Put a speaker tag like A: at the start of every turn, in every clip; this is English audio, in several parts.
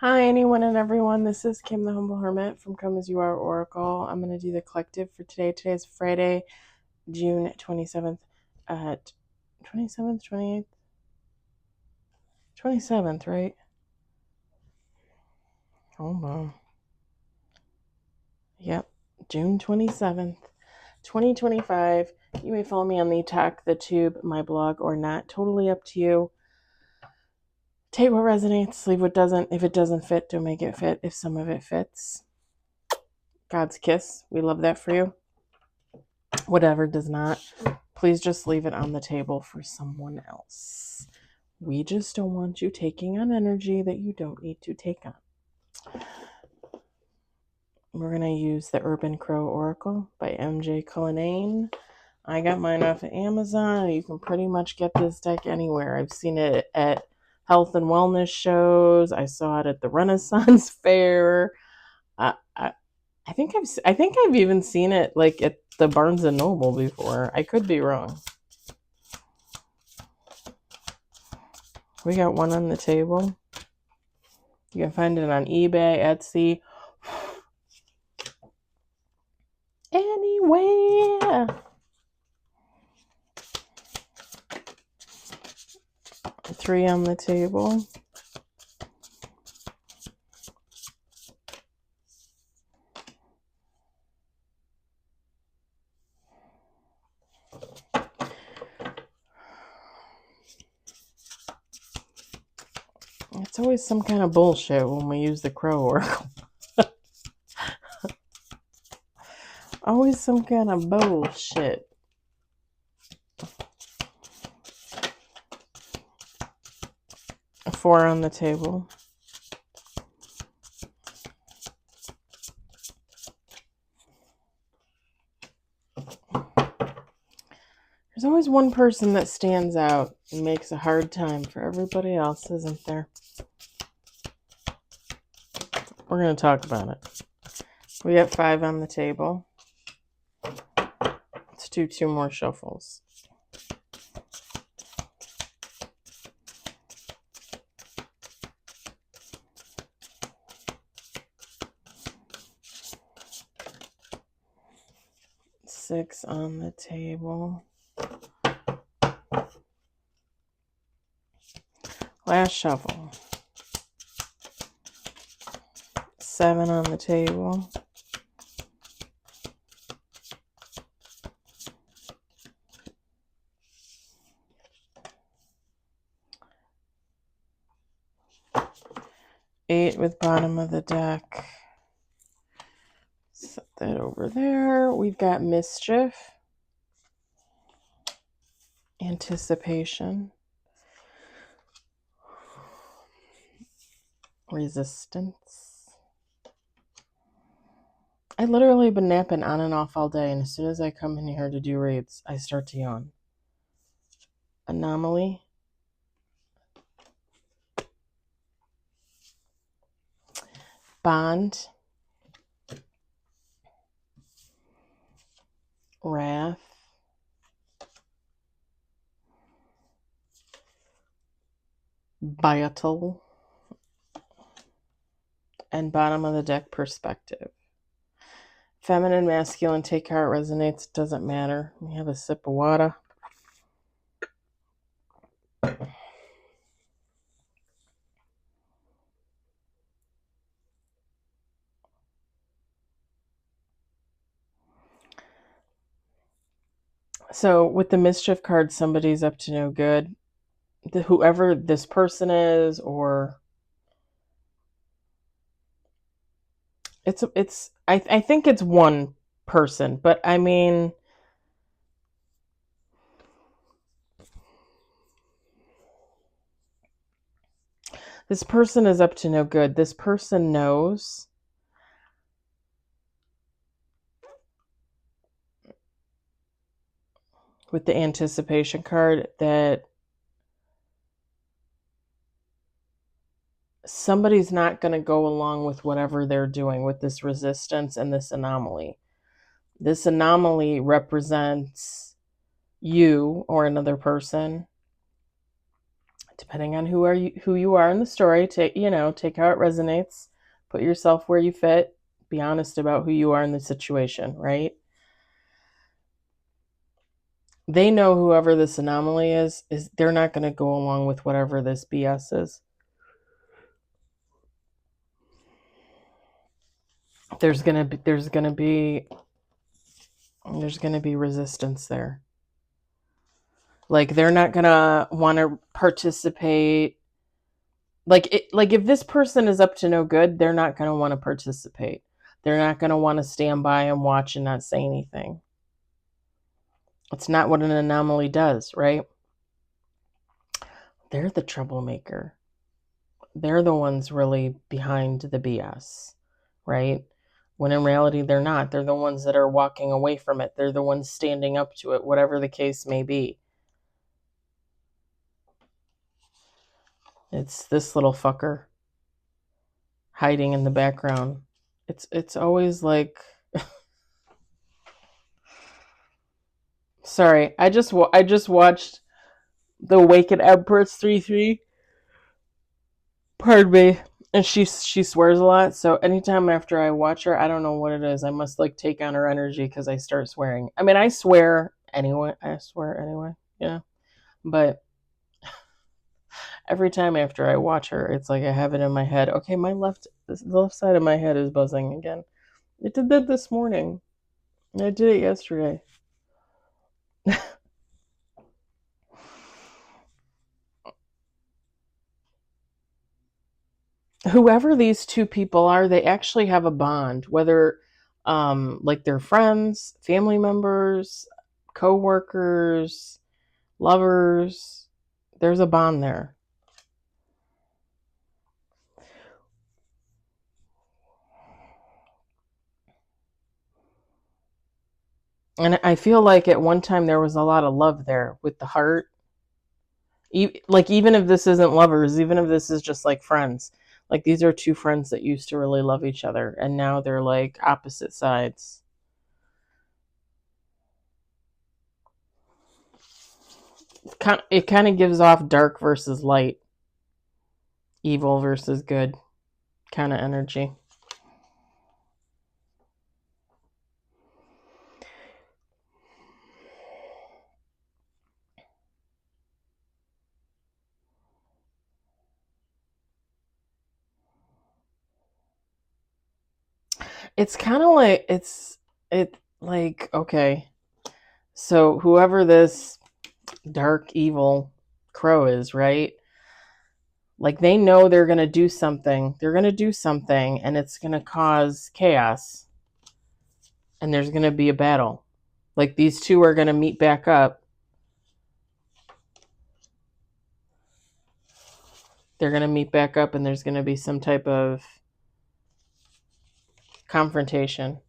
A: Hi, anyone and everyone. This is Kim, the Humble Hermit from Come As You Are Oracle. I'm going to do the collective for today. Today is Friday, June 27th at 27th, 28th, 27th, right? Hold on. Yep, June 27th, 2025. You may follow me on the Talk, the Tube, my blog, or not. Totally up to you. Take what resonates, leave what doesn't. If it doesn't fit, don't make it fit. If some of it fits, God's kiss. We love that for you. Whatever does not, please just leave it on the table for someone else. We just don't want you taking on energy that you don't need to take on. We're going to use the Urban Crow Oracle by M.J. Cullinane. I got mine off of Amazon. You can pretty much get this deck anywhere. I've seen it at health and wellness shows. I saw it at the Renaissance Fair. I think I've even seen it like at the Barnes and Noble before. I could be wrong. We got one on the table. You can find it on eBay, Etsy, anywhere. Three on the table. It's always some kind of bullshit when we use the Crow Oracle. Always some kind of bullshit. Four on the table. There's always one person that stands out and makes a hard time for everybody else, isn't there? We're going to talk about it. We got five on the table. Let's do two more shuffles. Six on the table. Last shuffle. Seven on the table. Eight with bottom of the deck. Set that over there. We've got mischief, anticipation, resistance. I literally been napping on and off all day, and as soon as I come in here to do reads, I start to yawn. Anomaly. Bond. Wrath. Battle. And bottom of the deck, perspective. Feminine, masculine, take how it resonates, doesn't matter. We have a sip of water. So with the mischief card, somebody's up to no good. Whoever this person is, or I think it's one person, but I mean, this person is up to no good. This person knows with the anticipation card that somebody's not going to go along with whatever they're doing with this resistance and this anomaly. This anomaly represents you or another person depending on who you are in the story, take how it resonates, put yourself where you fit, be honest about who you are in the situation, right? They know whoever this anomaly is they're not going to go along with whatever this BS is. There's going to be resistance there. Like they're not going to want to participate. Like if this person is up to no good, they're not going to want to participate. They're not going to want to stand by and watch and not say anything. It's not what an anomaly does, right? They're the troublemaker. They're the ones really behind the BS, right? When in reality, they're not. They're the ones that are walking away from it. They're the ones standing up to it, whatever the case may be. It's this little fucker hiding in the background. It's always like... Sorry, I just watched The Awakened Empress 3-3. Pardon me. And she swears a lot, so anytime after I watch her, I don't know what it is. I must like take on her energy because I start swearing. I mean, I swear anyway. Yeah. But every time after I watch her, it's like I have it in my head. Okay, the left side of my head is buzzing again. It did that this morning. I did it yesterday. Whoever these two people are, they actually have a bond, whether like they're friends, family members, co-workers, lovers. There's a bond there. And I feel like at one time there was a lot of love there with the heart. Like even if this isn't lovers, even if this is just like friends, like these are two friends that used to really love each other and now they're like opposite sides. It kind of gives off dark versus light, evil versus good kind of energy. It's kind of like okay, so whoever this dark evil crow is, right? Like they know they're going to do something. They're going to do something and it's going to cause chaos. And there's going to be a battle. Like these two are going to meet back up. They're going to meet back up and there's going to be some type of confrontation.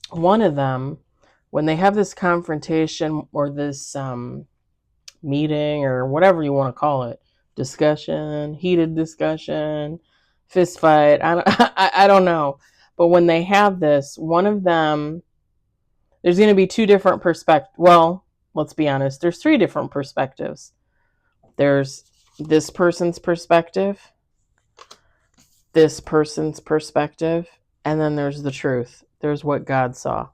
A: One of them, when they have this confrontation or this meeting or whatever you want to call it, discussion, heated discussion, fist fight, I don't know. But when they have this, one of them, there's going to be two different perspectives. Well, let's be honest, there's three different perspectives. There's this person's perspective, this person's perspective, and then there's the truth. There's what God saw.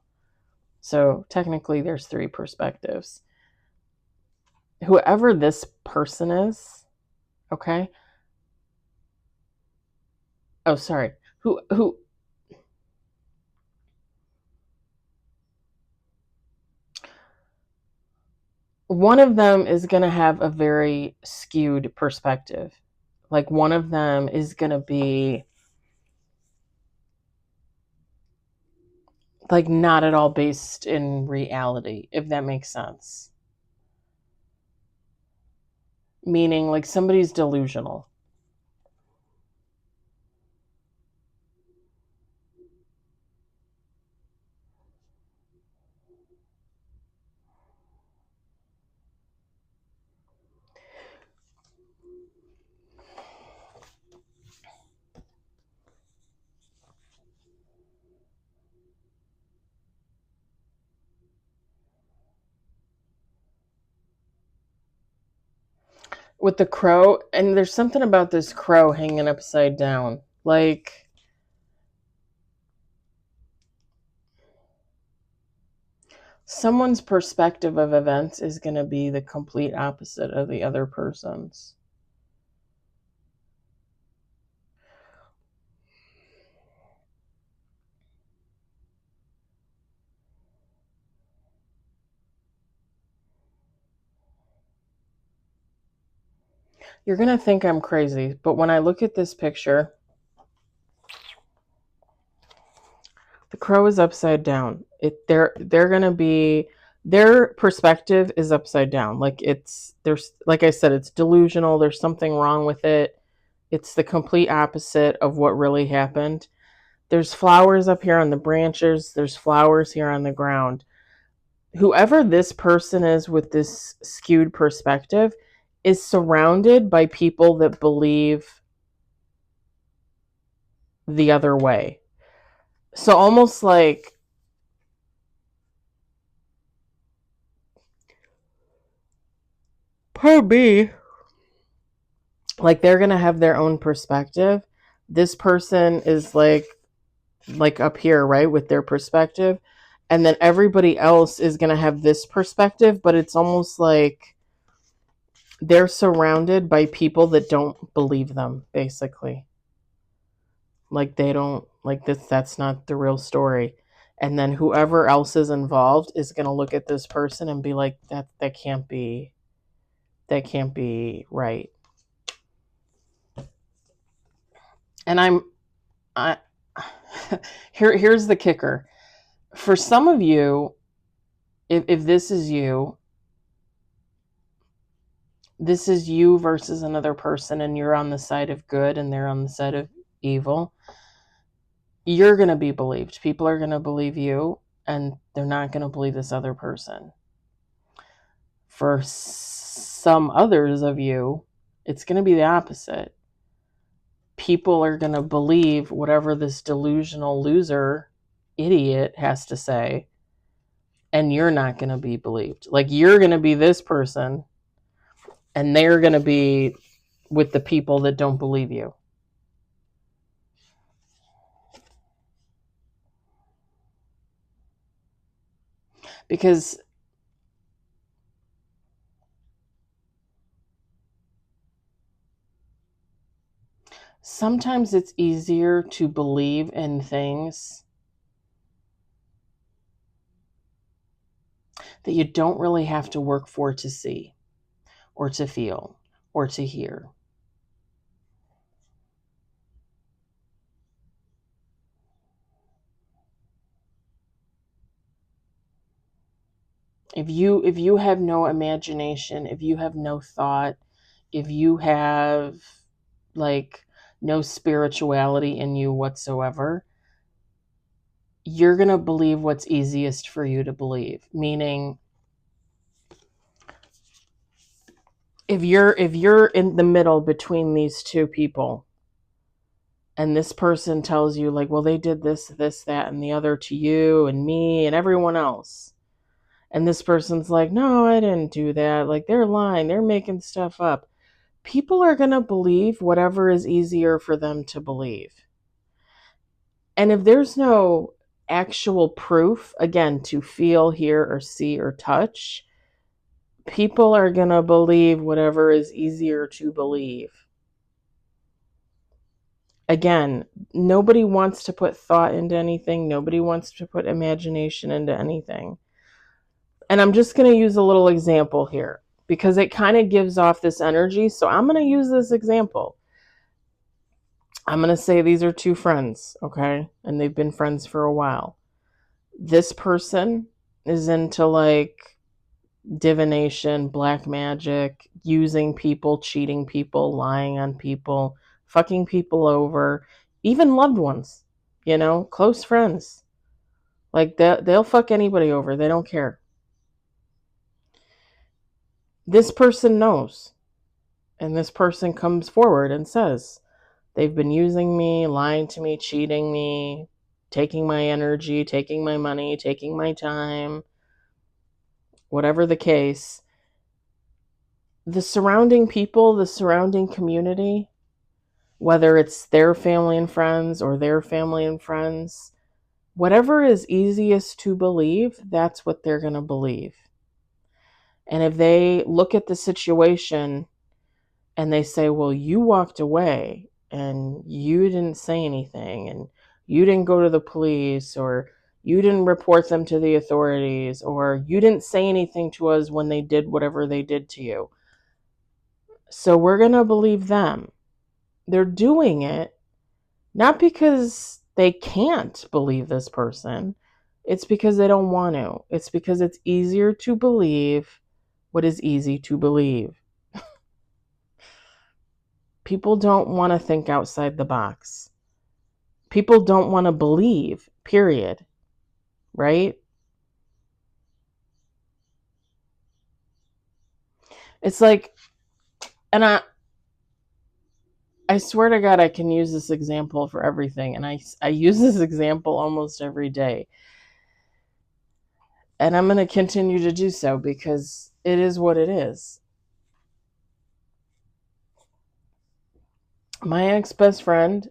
A: So technically there's three perspectives. Whoever this person is, okay? Oh, sorry. Who one of them is going to have a very skewed perspective. Like one of them is going to be like not at all based in reality, if that makes sense. Meaning like somebody's delusional. with the crow, and there's something about this crow hanging upside down. Like, someone's perspective of events is going to be the complete opposite of the other person's. You're going to think I'm crazy, but when I look at this picture, the crow is upside down. They're going to be, their perspective is upside down. Like, there's, like I said, it's delusional. There's something wrong with it. It's the complete opposite of what really happened. There's flowers up here on the branches. There's flowers here on the ground. Whoever this person is with this skewed perspective is surrounded by people that believe the other way. So almost like, pardon me, like they're going to have their own perspective. This person is like up here, right, with their perspective. And then everybody else is going to have this perspective, but it's almost like they're surrounded by people that don't believe them, basically. Like, they don't, like, that's not the real story. And then whoever else is involved is going to look at this person and be like, that can't be right. And I here's the kicker. For some of you, if this is you versus another person, and you're on the side of good and they're on the side of evil, you're going to be believed. People are going to believe you, and they're not going to believe this other person. For some others of you, it's going to be the opposite. People are going to believe whatever this delusional loser idiot has to say, and you're not going to be believed. Like, you're going to be this person, and they're going to be with the people that don't believe you. Because sometimes it's easier to believe in things that you don't really have to work for to see, or to feel, or to hear. If you have no imagination, if you have no thought, if you have like no spirituality in you whatsoever, you're going to believe what's easiest for you to believe. Meaning, if you're in the middle between these two people, and this person tells you, like, well, they did this, that, and the other to you and me and everyone else, and this person's like, no, I didn't do that, like, they're lying, they're making stuff up, people are going to believe whatever is easier for them to believe. And if there's no actual proof, again, to feel, hear, or see, or touch, people are going to believe whatever is easier to believe. Again, nobody wants to put thought into anything. Nobody wants to put imagination into anything. And I'm just going to use a little example here because it kind of gives off this energy. So I'm going to use this example. I'm going to say these are two friends, okay? And they've been friends for a while. This person is into like divination, black magic, using people, cheating people, lying on people, fucking people over, even loved ones, close friends. Like, they'll fuck anybody over. They don't care. This person knows. And this person comes forward and says, they've been using me, lying to me, cheating me, taking my energy, taking my money, taking my time, whatever the case. the surrounding people, the surrounding community, whether it's their family and friends or their family and friends, whatever is easiest to believe, that's what they're going to believe. And if they look at the situation and they say, well, you walked away and you didn't say anything and you didn't go to the police, or you didn't report them to the authorities, or you didn't say anything to us when they did whatever they did to you, so we're going to believe them. They're doing it not because they can't believe this person. It's because they don't want to. It's because it's easier to believe what is easy to believe. People don't want to think outside the box. People don't want to believe, period. Right? It's like, and I swear to God, I can use this example for everything. And I use this example almost every day. And I'm going to continue to do so because it is what it is. My ex-best friend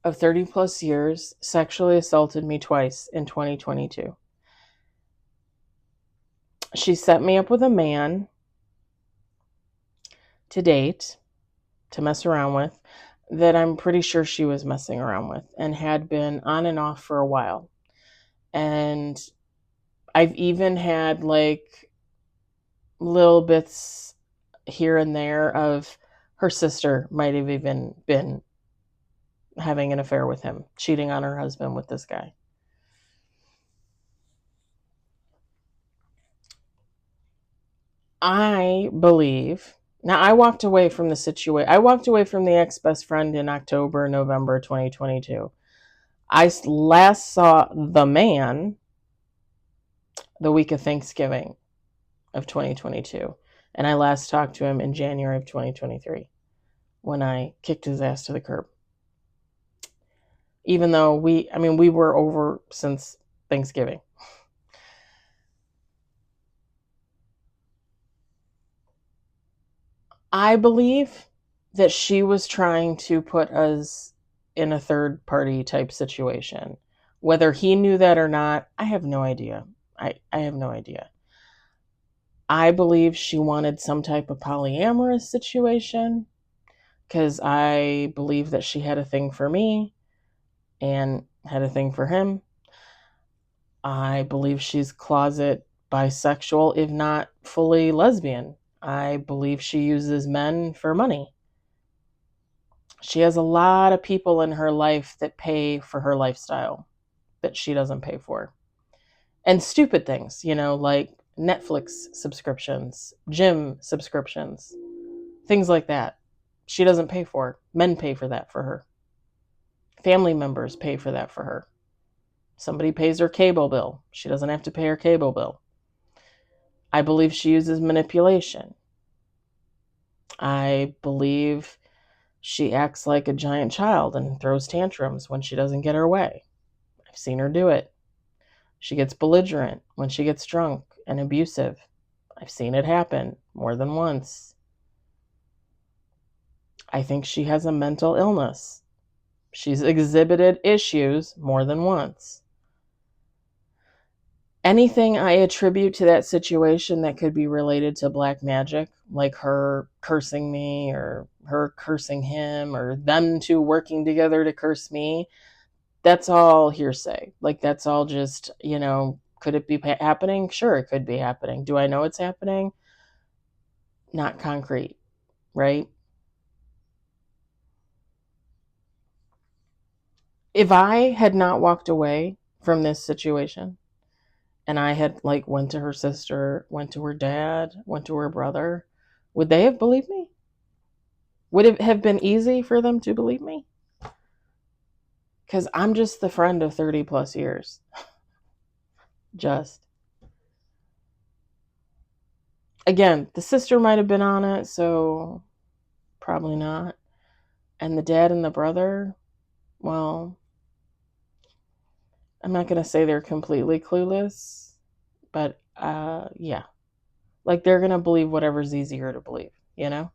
A: of 30 plus years sexually assaulted me twice in 2022. She set me up with a man to date, to mess around with, that I'm pretty sure she was messing around with and had been on and off for a while. And I've even had like little bits here and there of her sister might have even been having an affair with him, cheating on her husband with this guy. I believe, now I walked away from the situation. I walked away from the ex-best friend in October, November 2022. I last saw the man the week of Thanksgiving of 2022. And I last talked to him in January of 2023 when I kicked his ass to the curb. Even though we were over since Thanksgiving. I believe that she was trying to put us in a third party type situation. Whether he knew that or not, I have no idea. I have no idea. I believe she wanted some type of polyamorous situation because I believe that she had a thing for me and had a thing for him. I believe she's closet bisexual, if not fully lesbian. I believe she uses men for money. She has a lot of people in her life that pay for her lifestyle that she doesn't pay for. And stupid things, like Netflix subscriptions, gym subscriptions, things like that. She doesn't pay for. Men pay for that for her. Family members pay for that for her. Somebody pays her cable bill. She doesn't have to pay her cable bill. I believe she uses manipulation. I believe she acts like a giant child and throws tantrums when she doesn't get her way. I've seen her do it. She gets belligerent when she gets drunk and abusive. I've seen it happen more than once. I think she has a mental illness. She's exhibited issues more than once. Anything I attribute to that situation that could be related to black magic, like her cursing me or her cursing him or them two working together to curse me, that's all hearsay. Like, that's all just, could it be happening? Sure, it could be happening. Do I know it's happening? Not concrete, right? If I had not walked away from this situation and I had went to her sister, went to her dad, went to her brother, would they have believed me? Would it have been easy for them to believe me? Because I'm just the friend of 30 plus years. Just. Again, the sister might have been on it, so probably not. And the dad and the brother, well, I'm not going to say they're completely clueless, but yeah. Like, they're going to believe whatever's easier to believe, you know?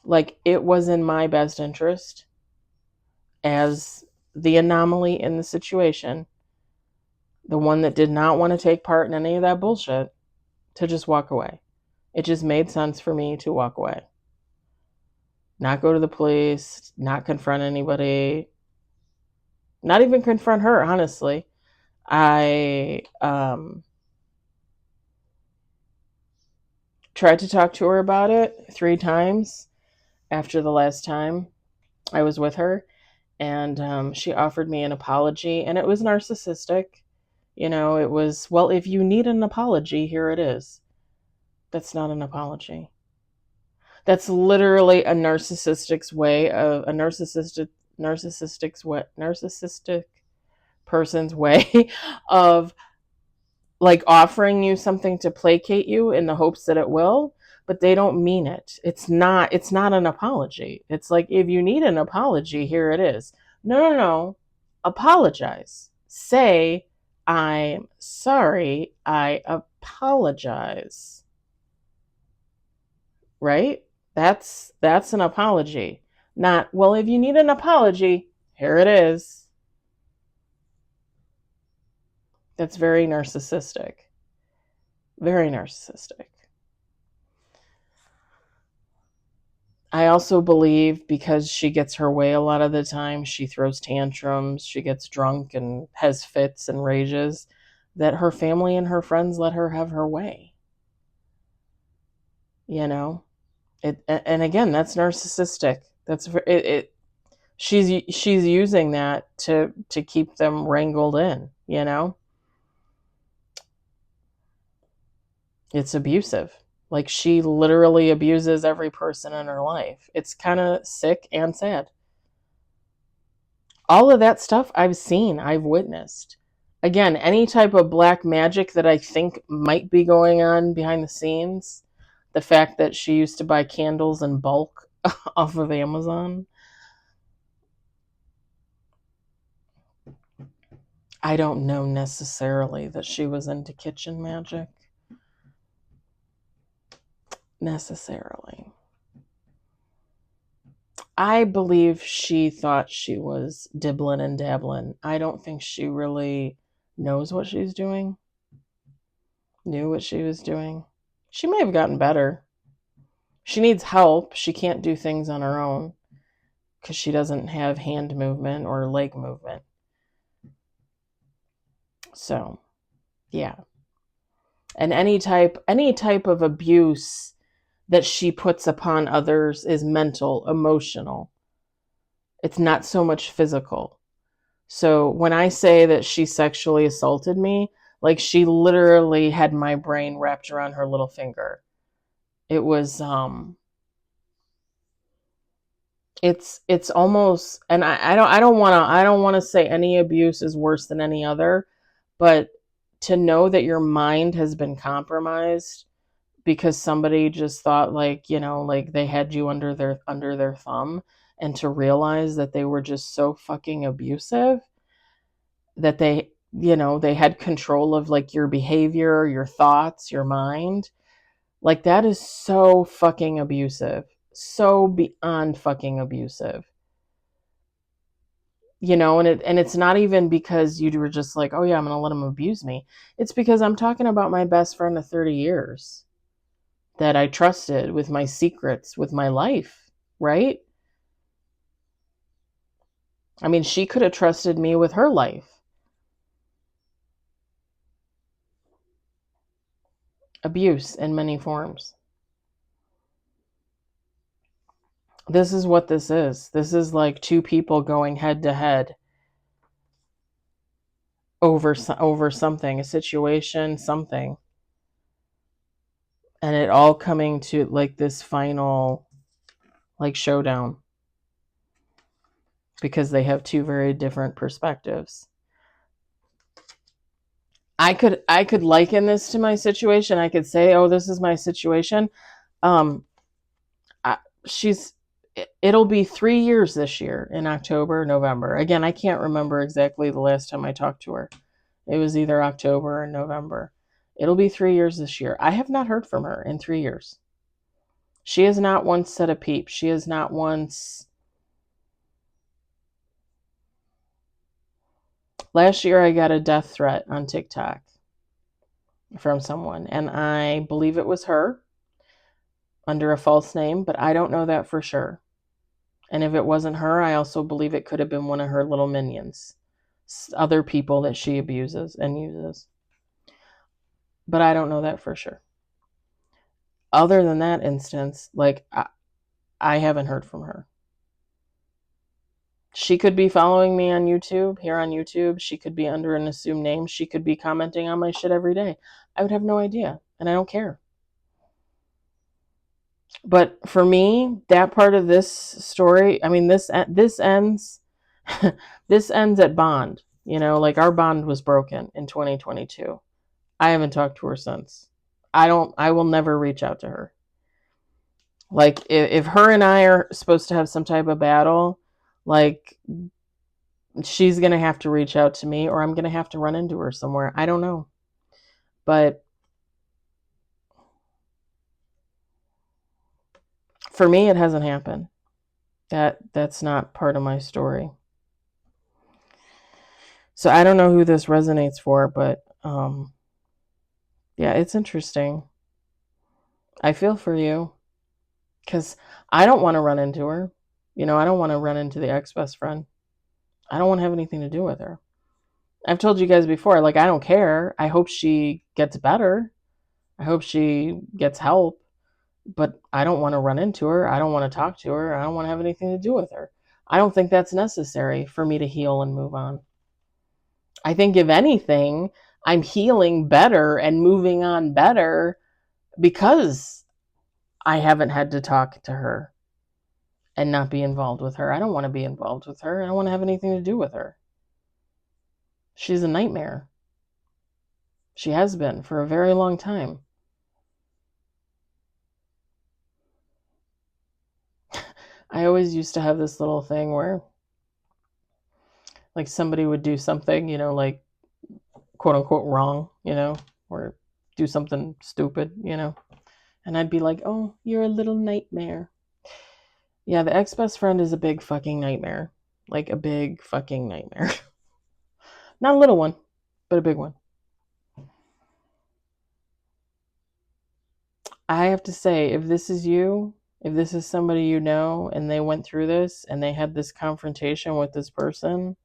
A: Like, it was in my best interest as the anomaly in the situation, the one that did not want to take part in any of that bullshit, to just walk away. It just made sense for me to walk away. Not go to the police, not confront anybody, not even confront her, honestly. I tried to talk to her about it 3 times after the last time I was with her, and she offered me an apology, and it was narcissistic. You know, it was, well, if you need an apology, here it is. That's not an apology. That's literally a narcissistic way of a narcissistic person's way of like offering you something to placate you in the hopes that it will, but they don't mean it. It's not an apology. It's like, if you need an apology, here it is. No. Apologize. Say, I'm sorry, I apologize. Right? That's an apology. Not, well, if you need an apology, here it is. That's very narcissistic. Very narcissistic. I also believe because she gets her way a lot of the time, she throws tantrums, she gets drunk and has fits and rages, that her family and her friends let her have her way. You know? And again, that's narcissistic. She's using that to keep them wrangled in, you know? It's abusive. Like, she literally abuses every person in her life. It's kind of sick and sad. All of that stuff I've seen, I've witnessed. Again, any type of black magic that I think might be going on behind the scenes, the fact that she used to buy candles in bulk off of Amazon, I don't know necessarily that she was into kitchen magic. Necessarily. I believe she thought she was dibbling and dabbling. I don't think she really knows what she's doing, knew what she was doing. She may have gotten better. She needs help. She can't do things on her own because she doesn't have hand movement or leg movement. So, yeah. And any type of abuse that she puts upon others is mental, emotional. It's not so much physical. So when I say that she sexually assaulted me, like, she literally had my brain wrapped around her little finger. It was it's almost, and I don't want to say any abuse is worse than any other, but to know that your mind has been compromised because somebody just thought, like, you know, like they had you under their thumb, and to realize that they were just so fucking abusive, that they, you know, they had control of like your behavior, your thoughts, your mind. Like, that is so fucking abusive. So beyond fucking abusive. You know, and it's not even because you were just like, oh yeah, I'm going to let him abuse me. It's because I'm talking about my best friend of 30 years that I trusted with my secrets, with my life, right? I mean, she could have trusted me with her life. Abuse in many forms. This is what this is. This is like two people going head to head over something, a situation, something. And it all coming to like this final like showdown, because they have two very different perspectives. I could liken this to my situation. I could say, oh, this is my situation. Um, it'll be 3 years this year in October, November. Again, I can't remember exactly the last time I talked to her. It was either October or November. It'll be 3 years this year. I have not heard from her in 3 years. She has not once said a peep. She has not once. Last year, I got a death threat on TikTok from someone, and I believe it was her under a false name, but I don't know that for sure. And if it wasn't her, I also believe it could have been one of her little minions, other people that she abuses and uses. But I don't know that for sure. Other than that instance, like, I haven't heard from her. She could be following me on YouTube, here on YouTube. She could be under an assumed name. She could be commenting on my shit every day. I would have no idea, and I don't care. But for me, that part of this story, I mean, this ends this ends at bond. You know, like, our bond was broken in 2022. I haven't talked to her since. I will never reach out to her. Like, if her and I are supposed to have some type of battle, like, she's going to have to reach out to me, or I'm going to have to run into her somewhere. I don't know. But for me, it hasn't happened. That's not part of my story. So I don't know who this resonates for, but yeah, it's interesting. I feel for you, because I don't want to run into her. You know, I don't want to run into the ex-best friend. I don't want to have anything to do with her. I've told you guys before, like, I don't care. I hope she gets better. I hope she gets help. But I don't want to run into her. I don't want to talk to her. I don't want to have anything to do with her. I don't think that's necessary for me to heal and move on. I think, if anything, I'm healing better and moving on better because I haven't had to talk to her and not be involved with her. I don't want to be involved with her. I don't want to have anything to do with her. She's a nightmare. She has been for a very long time. I always used to have this little thing where, like, somebody would do something, you know, like, quote unquote wrong, you know, or do something stupid, you know, and I'd be like, oh, you're a little nightmare. Yeah, the ex-best friend is a big fucking nightmare. Like, a big fucking nightmare. Not a little one, but a big one. I have to say, if this is you, if this is somebody you know, and they went through this, and they had this confrontation with this person,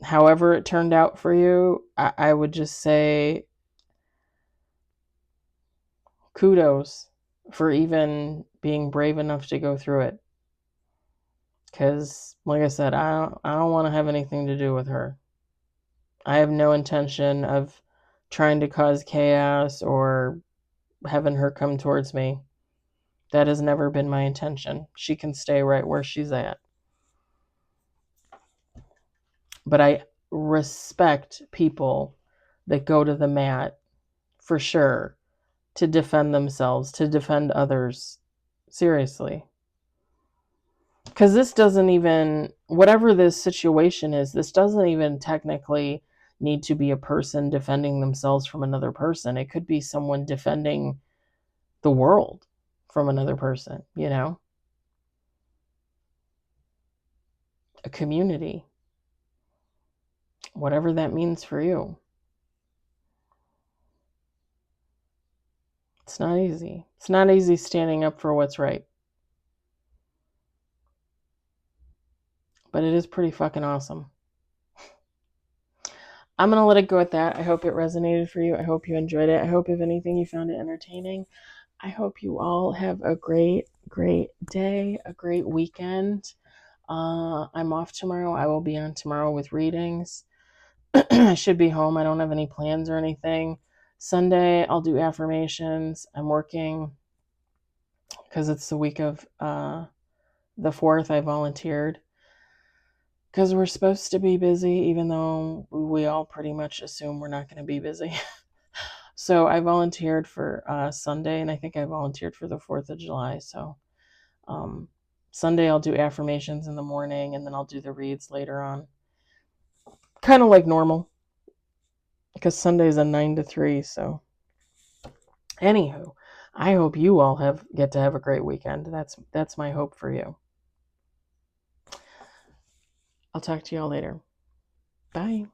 A: however it turned out for you, I would just say kudos for even being brave enough to go through it. Because, like I said, I don't want to have anything to do with her. I have no intention of trying to cause chaos or having her come towards me. That has never been my intention. She can stay right where she's at. But I respect people that go to the mat, for sure, to defend themselves, to defend others. Seriously. Because this doesn't even, whatever this situation is, this doesn't even technically need to be a person defending themselves from another person. It could be someone defending the world from another person, you know? A community. Whatever that means for you. It's not easy. It's not easy standing up for what's right. But it is pretty fucking awesome. I'm going to let it go at that. I hope it resonated for you. I hope you enjoyed it. I hope, if anything, you found it entertaining. I hope you all have a great, great day, a great weekend. I'm off tomorrow. I will be on tomorrow with readings. I should be home. I don't have any plans or anything. Sunday, I'll do affirmations. I'm working because it's the week of the 4th. I volunteered because we're supposed to be busy, even though we all pretty much assume we're not going to be busy. So I volunteered for Sunday, and I think I volunteered for the 4th of July. So Sunday I'll do affirmations in the morning, and then I'll do the reads later on. Kind of like normal. because Sunday's a 9 to 3. So, anywho, I hope you all get to have a great weekend. That's my hope for you. I'll talk to you all later. Bye.